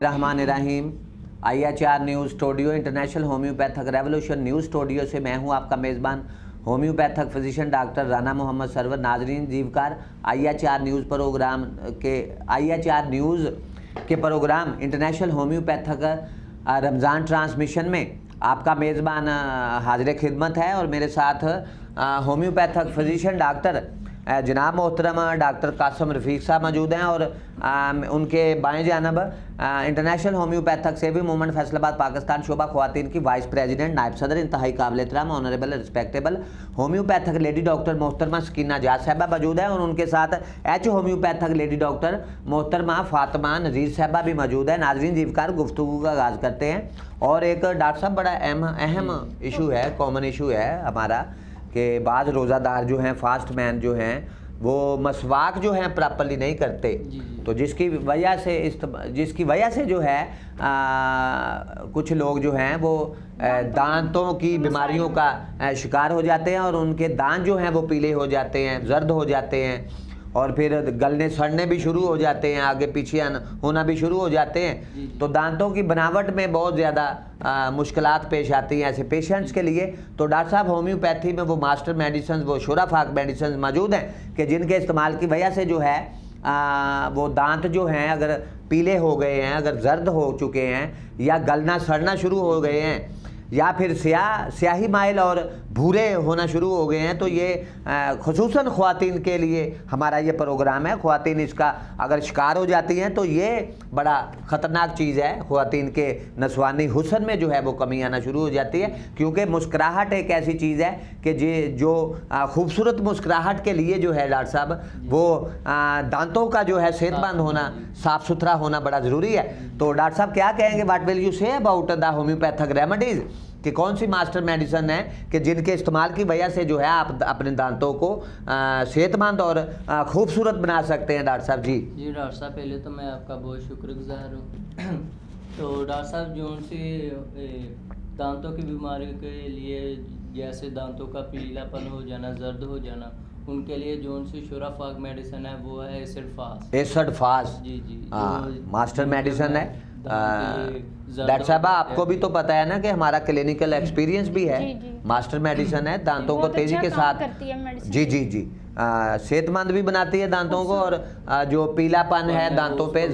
रहमानिर्रहीम। IHR news studio international homeopathic revolution news studio से मैं हूं आपका मेज़बान homeopathic physician doctor Rana Mohammad Sarwar. नाजरीन जीवकार IHR न्यूज़ के programme international homeopathic Ramzan transmission में आपका मेज़बान हाजिर खिदमत है और मेरे साथ होम्योपैथिक फिजिशियन डॉक्टर जनाब मोहतरम डॉक्टर कासम रफ़ीक साहब मौजूद हैं और उनके बाएं जानब international homeopathic saving movement Faisalabad Pakistan शोबा ख़वातीन की वाइस प्रेसिडेंट नायब सदर इंतहाई काबिल एहतराम honourable respectable homeopathic lady doctor मोहतरमा सकीना जाज साहबा मौजूद हैं और उनके साथ एच होम्योपैथिक लेडी डॉक्टर मोहतरमा फातिमा नज़ीर साहबा भी मौजूद है। नाज़रीन जीवकार गुफ्तगू का आगाज़ करते हैं और एक डॉक्टर साहब बड़ा अहम इशू है, कॉमन इशू है हमारा कि बाज़ रोज़ादार जो हैं, फास्ट मैन जो हैं, वो मसवाक जो हैं प्रॉपर्ली नहीं करते। तो जिसकी वजह से जो है कुछ लोग जो हैं वो दांतों की बीमारियों का शिकार हो जाते हैं और उनके दांत जो हैं वो पीले हो जाते हैं, जर्द हो जाते हैं और फिर गलने सड़ने भी शुरू हो जाते हैं, आगे पीछे होना भी शुरू हो जाते हैं। तो दांतों की बनावट में बहुत ज़्यादा मुश्किलात पेश आती हैं ऐसे पेशेंट्स के लिए। तो डॉक्टर साहब होम्योपैथी में वो मास्टर मेडिसिन, वो शोराफाक मेडिसिन मौजूद हैं कि जिनके इस्तेमाल की वजह से जो है वो दांत जो हैं अगर पीले हो गए हैं, अगर जर्द हो चुके हैं या गलना सड़ना शुरू हो गए हैं या फिर स्याही माइल और भूरे होना शुरू हो गए हैं, तो ये खुसूसन ख़वातीन के लिए हमारा ये प्रोग्राम है। ख़वातीन इसका अगर शिकार हो जाती हैं तो ये बड़ा ख़तरनाक चीज़ है। ख़वातीन के नस्वानी हुस्न में जो है वो कमी आना शुरू हो जाती है, क्योंकि मुस्कुराहट एक ऐसी चीज़ है कि जो खूबसूरत मुस्कुराहट के लिए जो है डॉक्टर साहब वो दांतों का जो है सेहतमंद होना, साफ़ सुथरा होना बड़ा ज़रूरी है। तो डॉक्टर साहब क्या कहेंगे, what will you say about the homeopathic remedies कि कौन सी मास्टर मेडिसिन है कि जिनके इस्तेमाल की वजह से जो है आप अपने दांतों को सेहतमंद और खूबसूरत बना सकते हैं। डॉक्टर साहब जी डॉक्टर साहब पहले तो मैं आपका बहुत शुक्रगुजार हूँ। तो डॉक्टर साहब जो उनसे दांतों की बीमारी के लिए जैसे दांतों का पीलापन हो जाना, जर्द हो जाना, उनके लिए जो उनसे शोराफाक मेडिसिन है वो है एसिड फास। जी मास्टर मेडिसिन है। डॉक्टर साहब आपको भी तो पता है ना कि हमारा क्लिनिकल एक्सपीरियंस भी है। मास्टर मेडिसिन है, दांतों को तेजी के साथ जी सेहतमंद भी बनाती है दांतों को और जो पीलापन है दांतों पे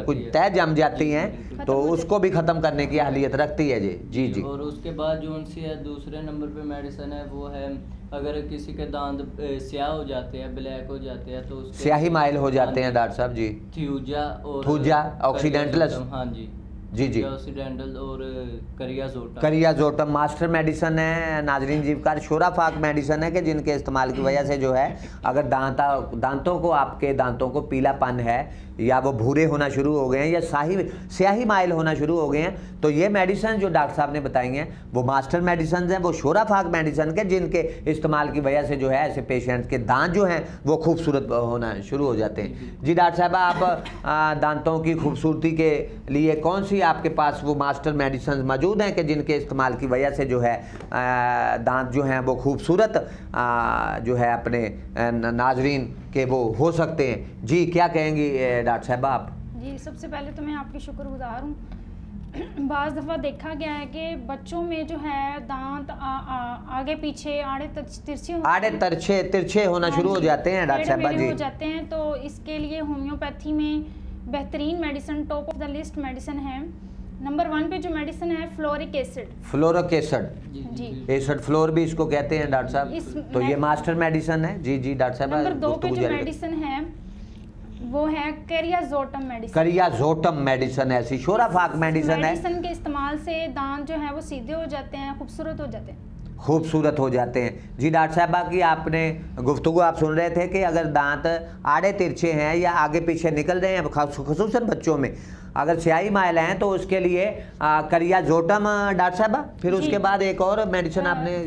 कुछ तय जम जाती हैं तो उसको भी ख़त्म करने की अहलियत रखती है जी। और उसके बाद जो उनसे है दूसरे नंबर पे मेडिसिन है वो है अगर किसी के दांत स्याह हो जाते हैं, ब्लैक हो जाते हैं, तो स्याही माइल हो जाते हैं डॉक्टर साहब जी, थूजा ऑक्सीडेंटल्स, हाँ जी ऑक्सीडेंटल और करियाजोटम मास्टर मेडिसिन है। नाजरीन जीवकार शोराफाक मेडिसिन है कि जिनके इस्तेमाल की वजह से जो है अगर दांतों को, आपके दांतों को पीलापन है या वो भूरे होना शुरू हो गए हैं या स्याही माइल होना शुरू हो गए हैं, तो ये मेडिसिन जो डॉक्टर साहब ने बताई हैं वो मास्टर मेडिसिन हैं, वो शोराफाक मेडिसिन के जिनके इस्तेमाल की वजह से जो है ऐसे पेशेंट्स के दांत जो हैं वो खूबसूरत होना शुरू हो जाते हैं। जी डॉक्टर साहब आप दांतों की खूबसूरती के लिए कौन सी आपके पास वो मास्टर मेडिसिन मौजूद हैं कि जिनके इस्तेमाल की वजह से जो है दांत जो हैं वो खूबसूरत जो है अपने नाजरीन के वो हो सकते हैं। जी क्या कहेंगी डॉक्टर साहब आप? जी सबसे पहले तो मैं आपकी शुक्रगुजार हूँ। बाज़ दफ़ा देखा गया है कि बच्चों में जो है दांत आगे पीछे आड़े तिरछे होना शुरू हो जाते हैं डॉक्टर साहब जी, हो जाते हैं। तो इसके लिए होम्योपैथी में बेहतरीन medicine, top of the list medicine है। नंबर 1 पे जो मेडिसिन है फ्लोरिक एसिड जी, एसिड फ्लोर भी इसको कहते हैं डॉक्टर साहब। तो ये मास्टर मेडिसिन है जी डॉक्टर साहब। नंबर 2 पे जो मेडिसिन है वो है करियाजोटम मेडिसिन, ऐसी शोराफाक मेडिसिन है। मेडिसिन के इस्तेमाल से दांत जो है वो सीधे हो जाते हैं, खूबसूरत हो जाते हैं। जी डॉक्टर साहबा की आपने गुफ्तगू आप सुन रहे थे कि अगर दांत आड़े तिरछे हैं या आगे पीछे निकल रहे हैं, खुसूसन बच्चों में अगर स्याही माइल हैं तो उसके लिए करियाजोटम डॉक्टर साहबा, फिर उसके बाद एक और मेडिसिन आपने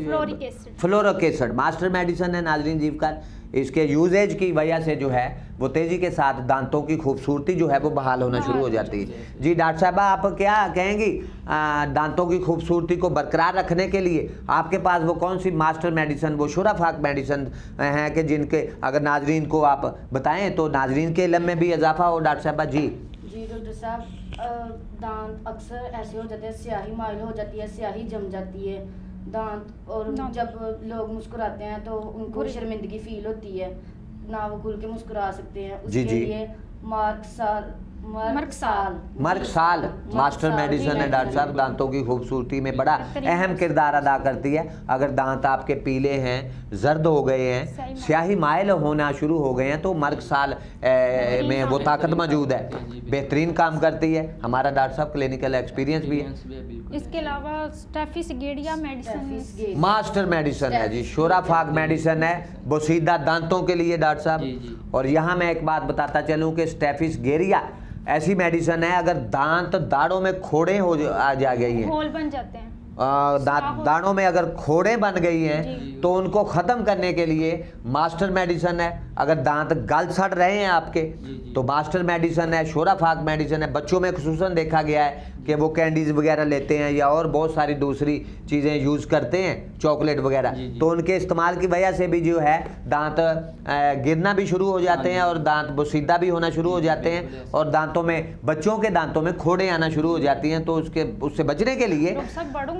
फ्लोरिक एसिड मास्टर मेडिसिन है। नाजरीन जीवकार इसके यूजेज की वजह से जो है वो तेज़ी के साथ दांतों की खूबसूरती जो है वो बहाल होना शुरू हो जाती है। जी डॉक्टर साहबा आप क्या कहेंगी दांतों की खूबसूरती को बरकरार रखने के लिए आपके पास वो कौन सी मास्टर मेडिसिन, वो शोराफाक मेडिसिन हैं कि जिनके अगर नाजरीन को आप बताएं तो नाजरीन के इल्म में भी इजाफा हो डॉक्टर साहबा? जी डॉक्टर साहब दांत अक्सर ऐसे हो जाते हैं, स्याही माइल हो जाती है, स्याही जम जाती है दांत, और जब लोग मुस्कुराते हैं तो उनको शर्मिंदगी फील होती है, ना वो खुल के मुस्कुरा सकते हैं। उसके लिए मर्कसाल मास्टर मेडिसिन है डॉक्टर साहब, दांतों की खूबसूरती में बड़ा अहम किरदार अदा करती है। अगर दांत आपके पीले हैं, जर्द हो गए हैं, स्याही माइल होना शुरू हो गए हैं, तो मर्कसाल में वो ताकत मौजूद है, बेहतरीन काम करती है। हमारा डॉक्टर साहब क्लिनिकल एक्सपीरियंस भी है। इसके अलावा स्टेफिस मेडिसिन मास्टर मेडिसिन है जी, शोराफाक मेडिसिन है बोसीदा दांतों के लिए डॉक्टर साहब। और यहाँ मैं एक बात बताता चलूँ कि स्टेफिस गेरिया ऐसी मेडिसिन है, अगर दांत दाढ़ों में खोड़े हो आ जा गई हैं, होल बन जाते हैं, दाढ़ों में अगर खोड़े बन गई हैं, तो उनको ख़त्म करने के लिए मास्टर मेडिसिन है। अगर दांत गल सड़ रहे हैं आपके, तो मास्टर मेडिसिन है, शोराफाक मेडिसिन है। बच्चों में खुसूसन देखा गया है कि वो कैंडीज़ वगैरह लेते हैं या और बहुत सारी दूसरी चीज़ें यूज़ करते हैं, चॉकलेट वगैरह, तो उनके इस्तेमाल की वजह से भी जो है दांत गिरना भी शुरू हो जाते हैं और दांत बोसीदा भी होना शुरू हो जाते हैं, और दांतों में, बच्चों के दांतों में खोड़े आना शुरू हो जाती हैं। तो उससे बचने के लिए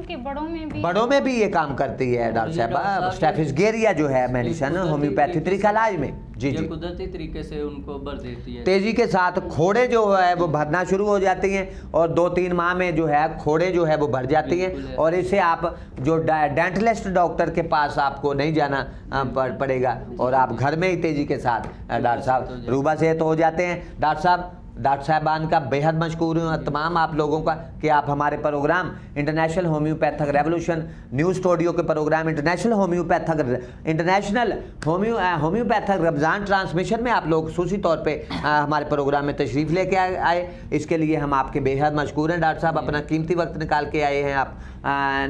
बड़ों में भी ये काम करती है डॉक्टर साहब। स्टेफिस गेरिया जो है मेडिसिन होम्योपैथी तरीका इलाज में जी कुदरती तरीके से उनको भर देती है, तेजी के साथ खोड़े जो है वो भरना शुरू हो जाती हैं, और 2-3 माह में जो है खोड़े जो है वो भर जाती हैं। और इससे आप जो डेंटलिस्ट डॉक्टर के पास आपको नहीं जाना पड़ेगा, और आप घर में ही तेजी के साथ डॉक्टर साहब रूबा सेहत हो जाते हैं। डॉक्टर साहबान का बेहद मशकूर हूँ तमाम आप लोगों का कि आप हमारे programme international homeopathic revolution news studio के programme international homeopathic Ramzan transmission में आप लोग खसूसी तौर पे हमारे प्रोग्राम में तशरीफ़ लेके आए। इसके लिए हम आपके बेहद मशकूर हैं डॉक्टर साहब, अपना कीमती वक्त निकाल के आए हैं आप।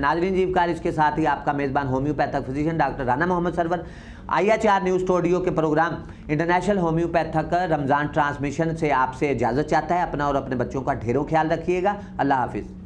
नाज़रीन जीवकार, इसके साथ ही आपका मेज़बान homeopathic physician doctor Rana Mohammad Sarwar IHR news studio के programme international homeopathic Ramzan transmission से आपसे इजाज़त चाहता है। अपना और अपने बच्चों का ढेरों ख्याल रखिएगा। अल्लाह हाफिज़।